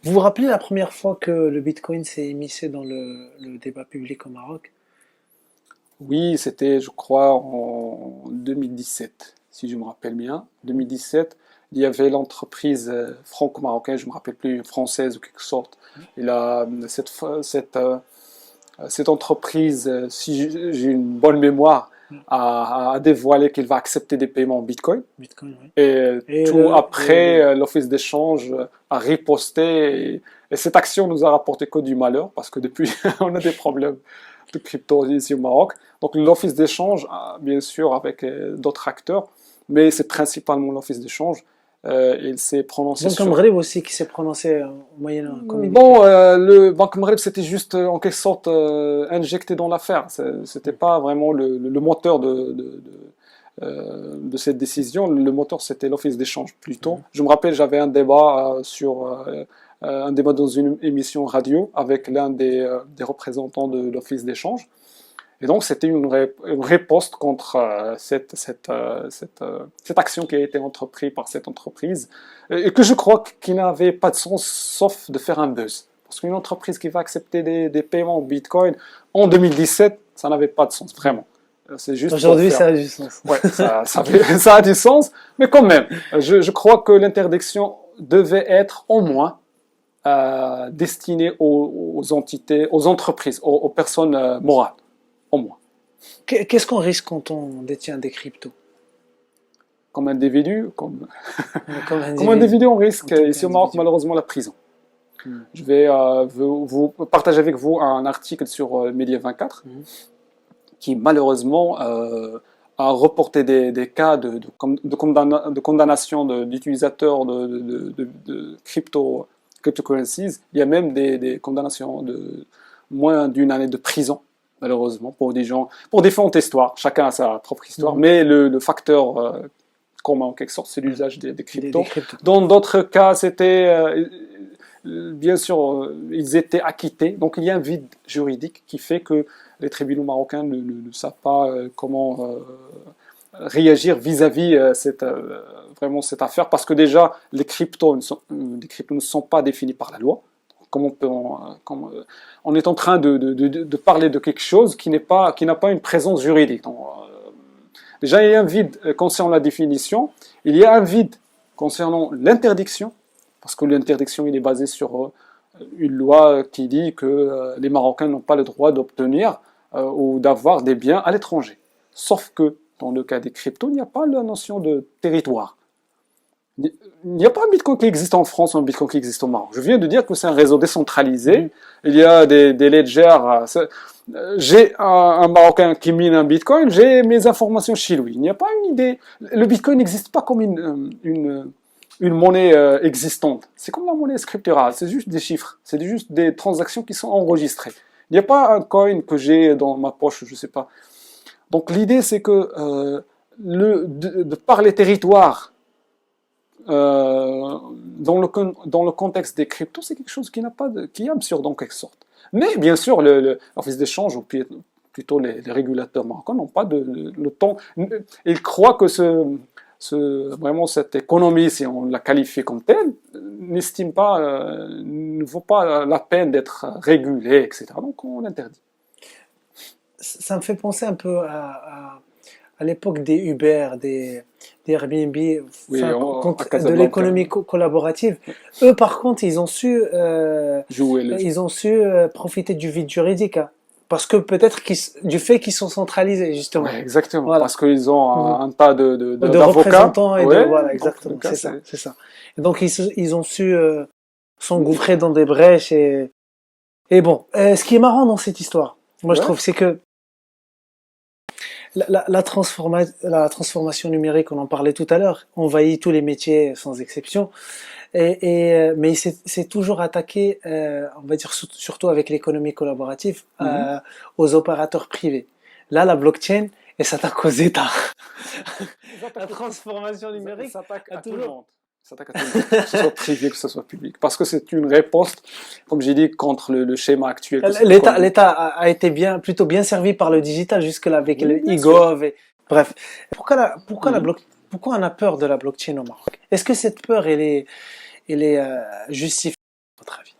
Vous vous rappelez la première fois que le Bitcoin s'est immiscé dans le débat public au Maroc? Oui, c'était, je crois, en 2017, si je me rappelle bien. 2017, il y avait l'entreprise franco-marocaine, je me rappelle plus, française ou quelque sorte. Et là, cette entreprise, si j'ai une bonne mémoire, a dévoilé qu'il va accepter des paiements en Bitcoin. Bitcoin, oui. Et Et tout après, l'office d'échange a riposté. Et cette action nous a rapporté que du malheur, parce que depuis, on a des problèmes de crypto ici au Maroc. Donc l'office d'échange, bien sûr, avec d'autres acteurs, mais c'est principalement l'office d'échange. Il s'est prononcé Banque sur. Maghreb aussi qui s'est prononcé au moyen d'un communiqué. Bon, le Banque Maghreb, c'était juste en quelque sorte injecté dans l'affaire. C'était pas vraiment le moteur de cette décision. Le moteur, c'était l'office d'échange plutôt. Je me rappelle, j'avais un débat un débat dans une émission radio avec l'un des représentants de l'office d'échange. Et donc, c'était une riposte contre cette action qui a été entreprise par cette entreprise et que je crois qu'il n'avait pas de sens sauf de faire un buzz. Parce qu'une entreprise qui va accepter des paiements au Bitcoin en 2017, ça n'avait pas de sens, vraiment. C'est juste pour Aujourd'hui, faire. ça a du sens. Ouais, ça a du sens, mais quand même, je crois que l'interdiction devait être au moins destinée aux entités, aux entreprises, aux personnes morales, au moins. Qu'est-ce qu'on risque quand on détient des cryptos? Comme individu, Comme comme individu, individu, on en risque tant ici au Maroc qu'individu. malheureusement la prison. Hmm. Je vais vous partager avec vous un article sur Média 24 Mhm. qui malheureusement a reporté des cas de condamnation d'utilisateurs de cryptocurrencies. Il y a même des condamnations de moins d'une année de prison, malheureusement, pour des gens, pour différentes histoires. Chacun a sa propre histoire, Mhm. mais le facteur commun en quelque sorte, c'est l'usage des Des cryptos. cryptos. Dans d'autres cas, c'était bien sûr, ils étaient acquittés. Donc il y a un vide juridique qui fait que les tribunaux marocains ne savent pas comment réagir vis-à-vis vraiment cette affaire, parce que déjà, les cryptos ne sont pas définis par la loi. Comment on peut on est en train de parler de quelque chose qui n'a pas une présence juridique. Donc, déjà, il y a un vide concernant la définition, il y a un vide concernant l'interdiction, parce que l'interdiction il est basée sur une loi qui dit que les Marocains n'ont pas le droit d'obtenir ou d'avoir des biens à l'étranger. Sauf que dans le cas des cryptos, il n'y a pas la notion de territoire. Il n'y a pas un Bitcoin qui existe en France ou un Bitcoin qui existe au Maroc. Je viens de dire que c'est un réseau décentralisé. Mhm. Il y a des ledgers. J'ai un Marocain qui mine un Bitcoin, j'ai mes informations chez lui. Il n'y a pas une idée. Le Bitcoin n'existe pas comme une monnaie existante. C'est comme la monnaie scripturale. C'est juste des chiffres. C'est juste des transactions qui sont enregistrées. Il n'y a pas un coin que j'ai dans ma poche, je ne sais pas. Donc l'idée, c'est que de par les territoires, dans le contexte des cryptos, c'est quelque chose qui est absurde en quelque sorte. Mais bien sûr, l'office d'échange, ou plutôt les régulateurs marocains, n'ont pas le temps. Ils croient que vraiment cette économie, si on la qualifie comme telle, ne vaut pas la peine d'être régulée, etc. Donc on interdit. Ça me fait penser un peu à l'époque des Uber, des Airbnb, Oui, enfin, à de Casablanca, l'économie collaborative. Eux, par contre, jouer le jeu. ils ont su profiter du vide juridique, hein. Parce que peut-être du fait qu'ils sont centralisés, justement. Ouais, exactement. Voilà. Parce qu'ils ont Mhm. un tas De d'avocats. représentants et de, Ouais, voilà, donc le exactement. cas, C'est ça, c'est. c'est ça. Et donc, ils ont su s'engouffrer dans des brèches et bon. Ce qui est marrant dans cette histoire, moi, je Ouais. trouve, c'est que la transformation numérique, on en parlait tout à l'heure, envahit tous les métiers sans exception. Mais c'est toujours attaqué, on va dire surtout avec l'économie collaborative, Mhm. aux opérateurs privés. Là, la blockchain, elle s'attaque aux États. Ils La attaquent transformation ils numérique s'attaquent a à tout le toujours. monde. Ils s'attaquent à tout le monde. Que ce soit privé, que ce soit public. Parce que c'est une réponse, comme j'ai dit, contre le schéma actuel que c'est l'économie. L'État a été plutôt bien servi par le digital jusque-là avec Oui, le bien sûr. e-gov. Bref, Mhm. pourquoi on a peur de la blockchain au Maroc? Est-ce que cette peur, elle est justifiée? votre avis?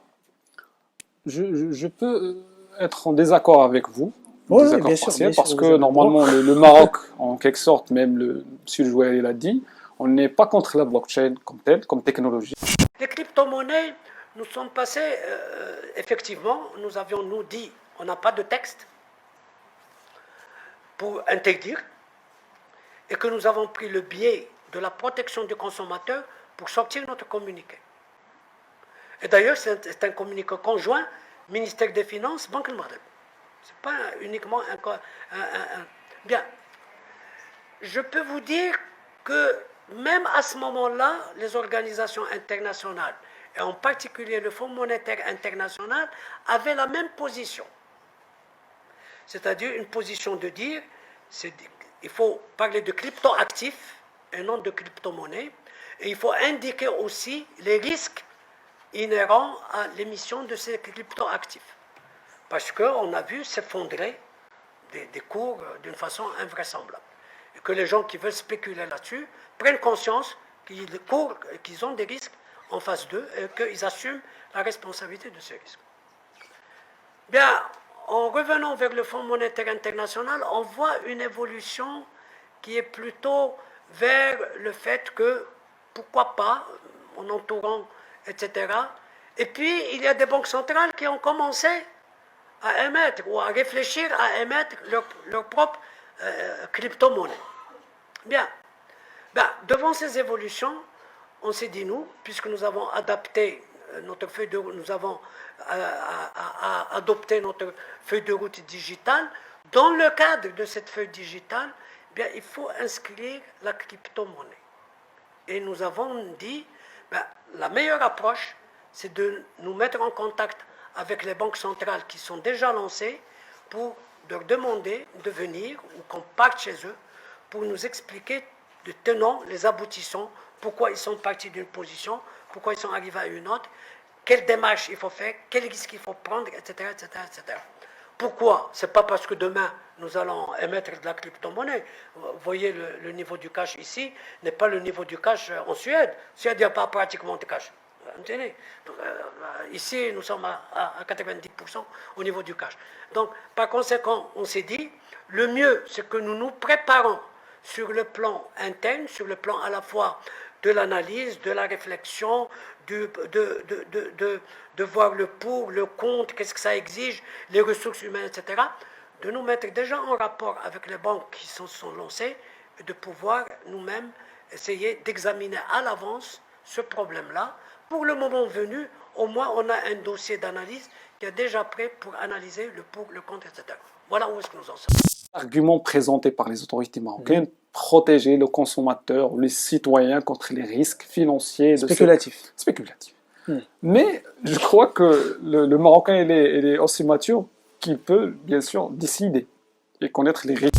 Je peux être en désaccord avec vous, Oui, désaccord bien sûr, partiel, bien sûr, parce vous que avez le normalement droit. le Maroc, en quelque sorte, même M. Jouel l'a dit, on n'est pas contre la blockchain comme telle, comme technologie. Les crypto-monnaies, nous sommes passés, effectivement, nous avions nous dit, on n'a pas de texte pour interdire, et que nous avons pris le biais de la protection du consommateur pour sortir notre communiqué. Et d'ailleurs, c'est un communiqué conjoint, ministère des Finances, Banque del Maghreb. Ce n'est pas uniquement Bien, je peux vous dire que même à ce moment-là, les organisations internationales, et en particulier le Fonds monétaire international, avaient la même position. C'est-à-dire une position de dire, il faut parler de crypto-actifs et non de crypto-monnaie, et il faut indiquer aussi les risques inhérents à l'émission de ces crypto-actifs. Parce qu'on a vu s'effondrer des cours d'une façon invraisemblable. Et que les gens qui veulent spéculer là-dessus prennent conscience qu'ils ont des risques en face d'eux et qu'ils assument la responsabilité de ces risques. Bien, en revenant vers le Fonds monétaire international, on voit une évolution qui est plutôt vers le fait que, pourquoi pas, en entourant, etc. Et puis, il y a des banques centrales qui ont commencé à émettre ou à réfléchir à émettre leur propre crypto-monnaie. Bien. Devant ces évolutions, on s'est dit, nous, puisque nous avons adapté notre feuille de route, nous avons adopté notre feuille de route digitale, dans le cadre de cette feuille digitale, bien, il faut inscrire la crypto-monnaie. Et nous avons dit, la meilleure approche, c'est de nous mettre en contact avec les banques centrales qui sont déjà lancées pour leur demander de venir ou qu'on parte chez eux pour nous expliquer de tenants les aboutissants, pourquoi ils sont partis d'une position, pourquoi ils sont arrivés à une autre, quelle démarche il faut faire, quel risque il faut prendre, etc. etc., etc. Pourquoi? Ce n'est pas parce que demain, nous allons émettre de la crypto-monnaie. Vous voyez, le niveau du cash ici n'est pas le niveau du cash en Suède. Suède, il n'y a pas pratiquement de cash. Donc, ici, nous sommes à 90% au niveau du cash. Donc, par conséquent, on s'est dit, le mieux, c'est que nous nous préparons sur le plan interne, sur le plan à la fois de l'analyse, de la réflexion, de voir le pour, le contre, qu'est-ce que ça exige, les ressources humaines, etc., de nous mettre déjà en rapport avec les banques qui se sont lancées et de pouvoir nous-mêmes essayer d'examiner à l'avance ce problème-là. Pour le moment venu, au moins on a un dossier d'analyse qui est déjà prêt pour analyser le pour, le contre, etc. Voilà où est-ce que nous en sommes. Argument présenté par les autorités marocaines, protéger le consommateur ou les citoyens contre les risques financiers spéculatifs. Spéculatifs. Mais je crois que le Marocain il est aussi mature qu'il peut bien sûr décider et connaître les risques.